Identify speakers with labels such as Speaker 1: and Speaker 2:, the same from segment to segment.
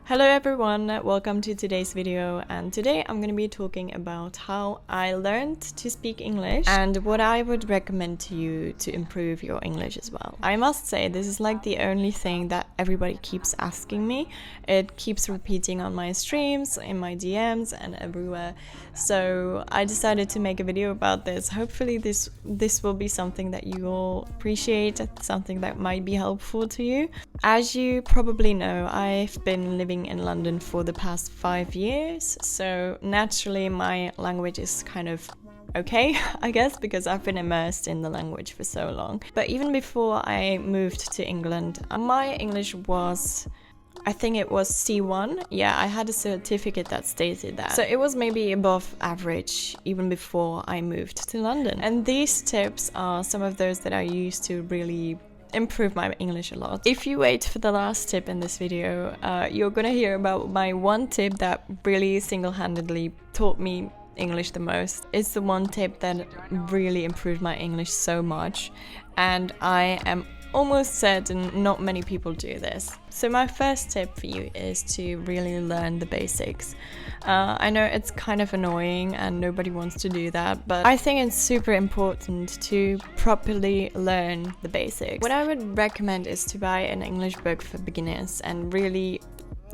Speaker 1: Hello everyone, welcome to today's video, and today I'm going to be talking about how I learned to speak English and what I would recommend to you to improve your English as well. I must say this is like the only thing that everybody keeps asking me. It keeps repeating on my streams, in my DMs and everywhere. So I decided to make a video about this. Hopefully this will be something that you all appreciate, something that might be helpful to you. As you probably know, I've been living in London for the past 5 years, so naturally my language is kind of okay, I guess, because I've been immersed in the language for so long. But even before I moved to England, my English was, I think it was C1. Yeah, I had a certificate that stated that. So it was maybe above average even before I moved to London. And these tips are some of those that I used to really improve my English a lot. If you wait for the last tip in this video, you're gonna hear about my one tip that really single-handedly taught me English the most. It's the one tip that really improved my English so much, and I am almost certain not many people do this. So my first tip for you is to really learn the basics. I know it's kind of annoying and nobody wants to do that, but I think it's super important to properly learn the basics. What I would recommend is to buy an English book for beginners and really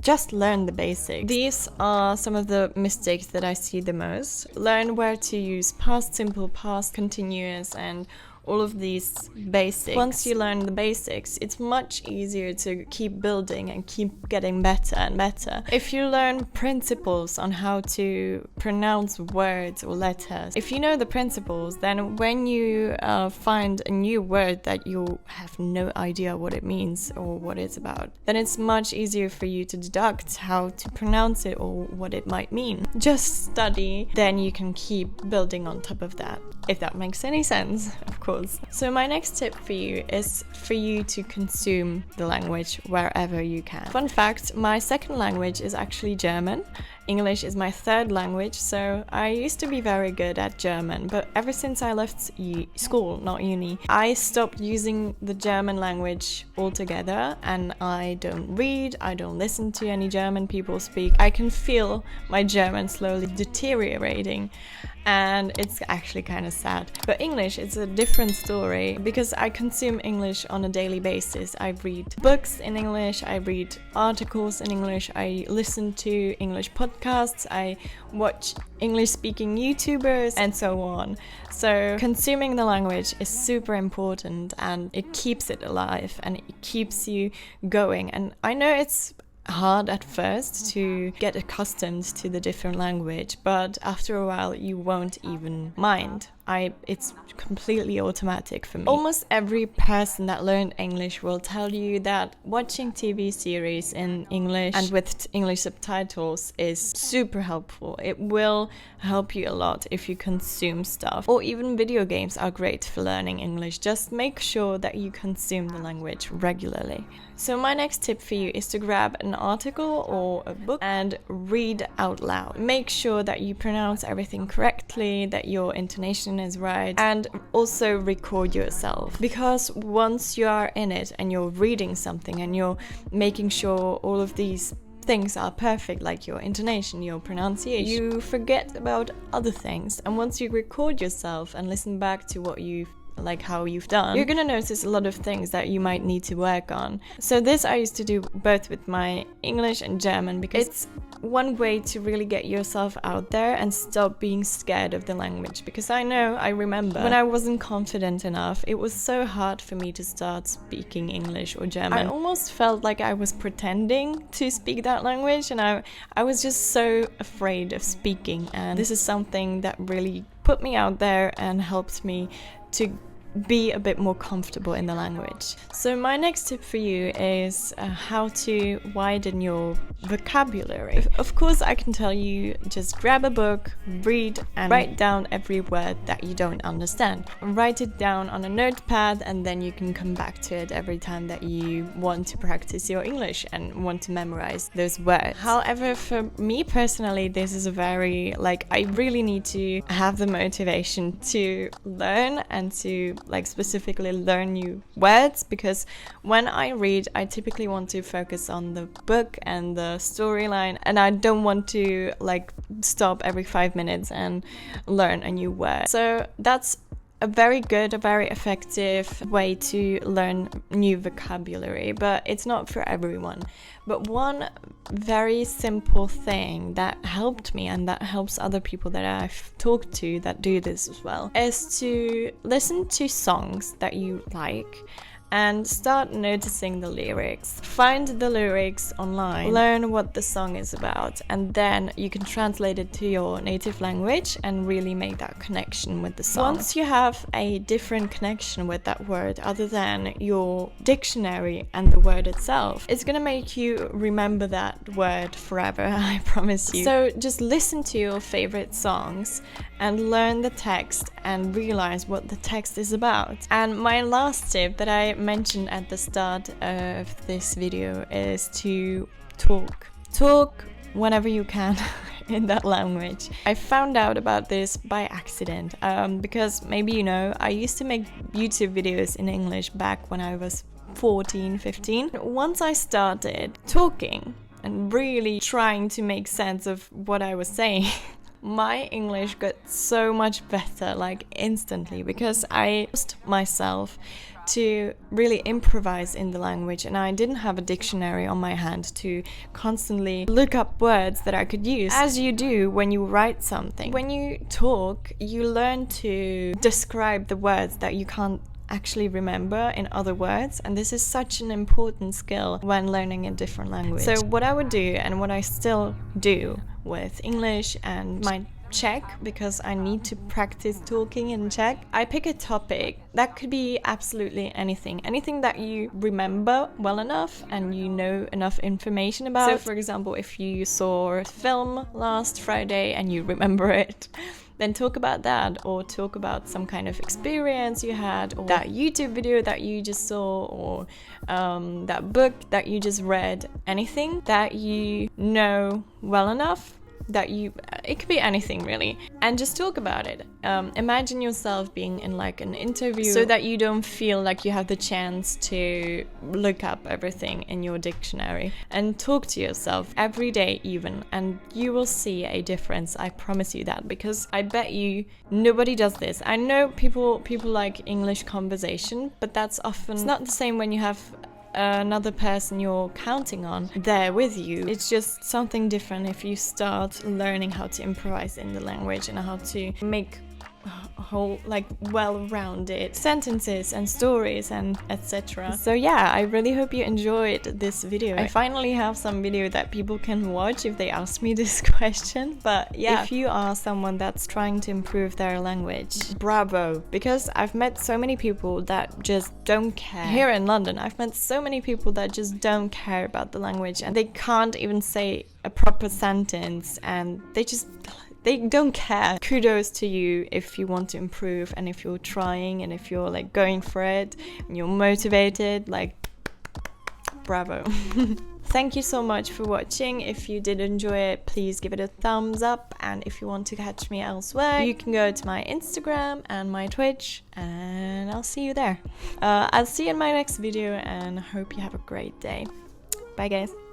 Speaker 1: just learn the basics. These are some of the mistakes that I see the most. Learn where to use past simple, past continuous, and all of these basics. Once you learn the basics, it's much easier to keep building and keep getting better and better. If you learn principles on how to pronounce words or letters, if you know the principles, then when you find a new word that you have no idea what it means or what it's about, then it's much easier for you to deduct how to pronounce it or what it might mean. Just study, then you can keep building on top of that, if that makes any sense, of course. So my next tip for you is for you to consume the language wherever you can. Fun fact, my second language is actually German. English is my third language, so I used to be very good at German, but ever since I left school, not uni, I stopped using the German language altogether, and I don't read, I don't listen to any German people speak. I can feel my German slowly deteriorating, and it's actually kind of sad. But English is a different story because I consume English on a daily basis. I read books in English, I read articles in English, I listen to English podcasts, I watch English-speaking YouTubers, and so on. So consuming the language is super important, and it keeps it alive and it keeps you going. And I know it's hard at first to get accustomed to the different language, but after a while you won't even mind. It's completely automatic for me. Almost every person that learned English will tell you that watching TV series in English and with English subtitles is super helpful. It will help you a lot if you consume stuff. Or even video games are great for learning English. Just make sure that you consume the language regularly. So my next tip for you is to grab an article or a book and read out loud. Make sure that you pronounce everything correctly, that your intonation is right, and also record yourself, because once you are in it and you're reading something and you're making sure all of these things are perfect, like your intonation, your pronunciation, you forget about other things. And once you record yourself and listen back to what you've how you've done, you're gonna notice a lot of things that you might need to work on. So this I used to do both with my English and German, because it's one way to really get yourself out there and stop being scared of the language. Because I remember when I wasn't confident enough, it was so hard for me to start speaking English or German. I almost felt like I was pretending to speak that language, and I was just so afraid of speaking. And this is something that really put me out there and helped me to be a bit more comfortable in the language. So my next tip for you is how to widen your vocabulary. Of course, I can tell you just grab a book, read, and write down every word that you don't understand. Write it down on a notepad, and then you can come back to it every time that you want to practice your English and want to memorize those words. However, for me personally, this is a very, I really need to have the motivation to learn and to like specifically learn new words, because when I read, I typically want to focus on the book and the storyline, and I don't want to like stop every 5 minutes and learn a new word. So that's a very good, a very effective way to learn new vocabulary, but it's not for everyone. But one very simple thing that helped me and that helps other people that I've talked to that do this as well is to listen to songs that you like and start noticing the lyrics. Find the lyrics online, learn what the song is about, and then you can translate it to your native language and really make that connection with the song. Once you have a different connection with that word other than your dictionary and the word itself, it's gonna make you remember that word forever, I promise you. So just listen to your favorite songs and learn the text and realize what the text is about. And my last tip that I mentioned at the start of this video is to talk whenever you can in that language. I found out about this by accident because maybe you know, I used to make YouTube videos in English back when I was 14, 15. Once I started talking and really trying to make sense of what I was saying, my English got so much better, like instantly, because I forced myself to really improvise in the language, and I didn't have a dictionary on my hand to constantly look up words that I could use, as you do when you write something. When you talk, you learn to describe the words that you can't actually remember in other words, and this is such an important skill when learning a different language. So what I would do, and what I still do with English and my Czech, because I need to practice talking in Czech, I pick a topic that could be absolutely anything that you remember well enough and you know enough information about. So for example, if you saw a film last Friday and you remember it, then talk about that, or talk about some kind of experience you had, or that YouTube video that you just saw, or that book that you just read. Anything that you know well enough that it could be anything really, and just talk about it. Imagine yourself being in like an interview, so that you don't feel like you have the chance to look up everything in your dictionary, and talk to yourself every day even, and you will see a difference. I promise you that, because I bet you nobody does this. I know people like English conversation, but that's often, it's not the same when you have another person you're counting on there with you. It's just something different if you start learning how to improvise in the language and how to make whole, like, well-rounded sentences and stories and etc. So yeah, I really hope you enjoyed this video. I finally have some video that people can watch if they ask me this question. But yeah, if you are someone that's trying to improve their language, bravo, because I've met so many people that just don't care. Here in London, I've met so many people that just don't care about the language, and they can't even say a proper sentence, and they don't care. Kudos to you if you want to improve, and if you're trying, and if you're like going for it and you're motivated, like, bravo. Thank you so much for watching. If you did enjoy it, please give it a thumbs up, and if you want to catch me elsewhere, you can go to my Instagram and my Twitch, and I'll see you there. I'll see you in my next video, and hope you have a great day. Bye guys.